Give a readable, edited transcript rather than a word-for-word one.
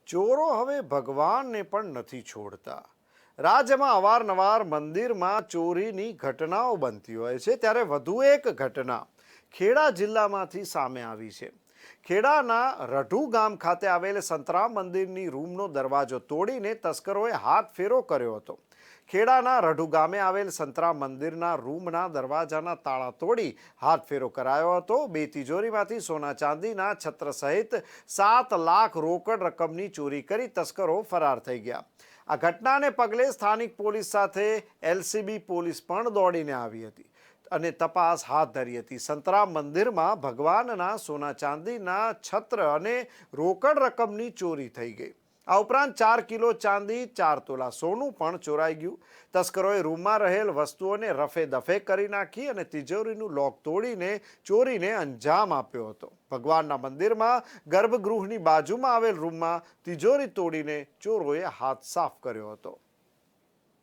ચોરો હવે ભગવાનને પણ નથી છોડતા. રાજ્યમાં અવારનવાર મંદિરમાં ચોરીની ઘટનાઓ બનતી હોય છે, ત્યારે વધુ એક ઘટના ખેડા જિલ્લામાંથી સામે આવી છે. ખેડાના રઢુ ગામ ખાતે આવેલ સંતરામ મંદિરની રૂમનો દરવાજો તોડીને તસ્કરોએ હાથ ફેરો કર્યો હતો. ખેડાના રઢુ ગામે આવેલ સંતરામ મંદિરના રૂમના દરવાજાના તાળા તોડી હાથ ફેરો કરાયો હતો. બે તિજોરીમાંથી સોના ચાંદીના છત્ર સહિત 7 લાખ રોકડ રકમની ચોરી કરી તસ્કરો ફરાર થઈ ગયા. આ ઘટનાને પગલે સ્થાનિક પોલીસ સાથે એલસીબી પોલીસ પણ દોડીને આવી હતી અને તપાસ હાથ ધરી હતી. સંતરામ મંદિરમાં ભગવાનના સોના ચાંદીના છત્ર અને રોકડ રકમની ચોરી થઈ ગઈ. આ ઉપરાંત 4 કિલો ચાંદી, 4 તોલા સોનું પણ ચોરાઈ ગયું. તસ્કરોએ રૂમમાં રહેલ વસ્તુઓને રફે દફે કરી નાખી અને તિજોરીનું લોક તોડીને ચોરીને અંજામ આપ્યો હતો. ભગવાનના મંદિરમાં ગર્ભગૃહની બાજુમાં આવેલ રૂમમાં તિજોરી તોડીને ચોરોએ હાથ સાફ કર્યો હતો.